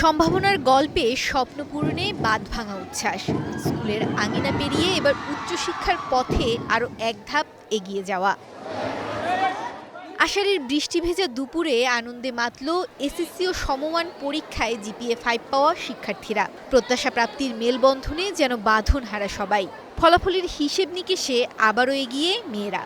সম্ভাবনার গল্পে স্বপ্ন পূরণে বাঁধভাঙা উচ্ছ্বাস। স্কুলের আঙিনা পেরিয়ে এবার উচ্চশিক্ষার পথে আরও এক ধাপ এগিয়ে যাওয়া। আষাঢ়ের বৃষ্টি ভেজা দুপুরে আনন্দে মাতল এসএসসি ও সমমান পরীক্ষায় জিপিএ 5 পাওয়া শিক্ষার্থীরা। প্রত্যাশা প্রাপ্তির মেলবন্ধনে যেন বাঁধন হারা সবাই। ফলাফলের হিসেব নিকেশে আবারও এগিয়ে মেয়েরা।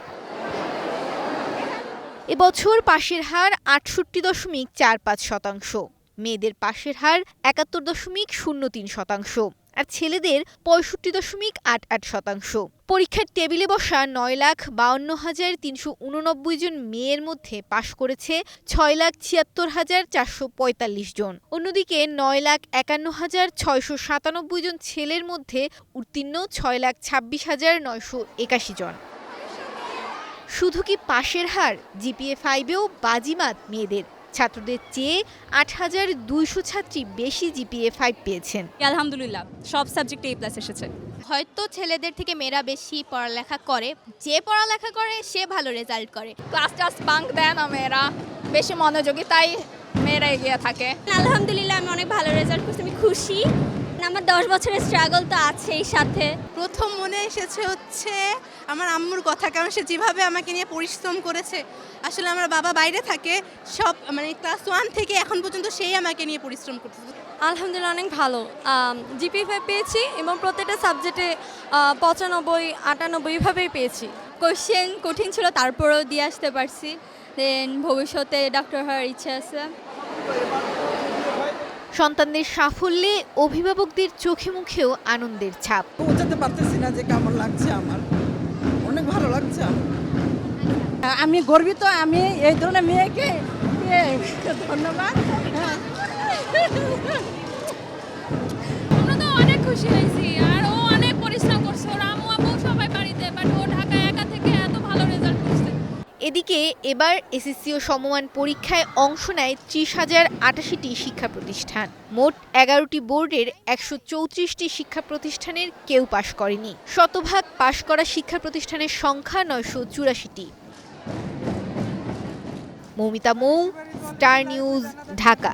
এবছর পাশের হার ৬৮.৪৫%, মেয়েদের পাশের হার ৭১.০৩%, আর ছেলেদের ৬৫.৮৮%। পরীক্ষার টেবিলে বসা ৯,৫২,৩৮৯ জন মেয়ের মধ্যে পাশ করেছে ৬,৭৬,৪৪৫ জন। অন্যদিকে ৯,৫১,৬৯৭ জন ছেলের মধ্যে উত্তীর্ণ ৬,২৬,৯৮১ জন। শুধু কি পাশের হার, জিপিএ 5-এও বাজিমাত মেয়েদের। ছাত্রদের চেয়ে ৮,২০০ ছাত্রী বেশি জিপিএ 5 পেয়েছেন। আলহামদুলিল্লাহ, সব সাবজেক্টে A+ এসেছে। হয়তো ছেলেদের থেকে মেয়েরা বেশি পড়ালেখা করে, যে পড়ালেখা করে সে ভালো রেজাল্ট করে। ক্লাস বাঙ্ক দেয় না মেয়েরা, বেশি মনোযোগী, তাই মেয়েরা এগিয়ে থাকে। আলহামদুলিল্লাহ, আমি অনেক ভালো রেজাল্ট করছি, আমি খুশি। আমার 10 বছরের স্ট্রাগল তো আছেই সাথে। প্রথম মনে এসেছে হচ্ছে আমার আম্মুর কথা, কারণ সে যেভাবে আমাকে নিয়ে পরিশ্রম করেছে। আসলে আমার বাবা বাইরে থাকে, সব মানে ক্লাস 1 থেকে এখন পর্যন্ত সেই আমাকে নিয়ে পরিশ্রম করতেছে। আলহামদুলিল্লাহ, অনেক ভালো। জিপিএ 5 পেয়েছি এবং প্রত্যেকটা সাবজেক্টে 95, 98 এইভাবেই পেয়েছি। কোশ্চেন কঠিন ছিল, তারপরেও দিয়ে আসতে পারছি। দেন ভবিষ্যতে ডক্টর হওয়ার ইচ্ছা আছে। সন্তানদের সাফল্যে অভিভাবকদের চোখে মুখেও আনন্দের ছাপ। বোঝাতে পারতেছি না যে কেমন লাগছে আমার, অনেক ভালো লাগছে আমার। আমি গর্বিত, আমি এই ধরনের মেয়েকে ধন্যবাদ। আমরা তো অনেক খুশি হয়েছি, আর ও অনেক পরিশ্রম করছে। ওর আম্মু আব্বু সবাই বাড়িতে, বাট ও ঢাকায় একা থেকে এত ভালো রেজাল্ট করছে। এদিকে এবার এসএসসি ও সমমান পরীক্ষায় অংশ নেয় ৩০,০৮৮টি শিক্ষা প্রতিষ্ঠান। মোট ১১টি বোর্ডের ১৩৪টি শিক্ষা প্রতিষ্ঠানের কেউ পাশ করেনি। শতভাগ পাশ করা শিক্ষা প্রতিষ্ঠানের সংখ্যা ৯৮৪টি। মৌমিতা মৌ, স্টার নিউজ, ঢাকা।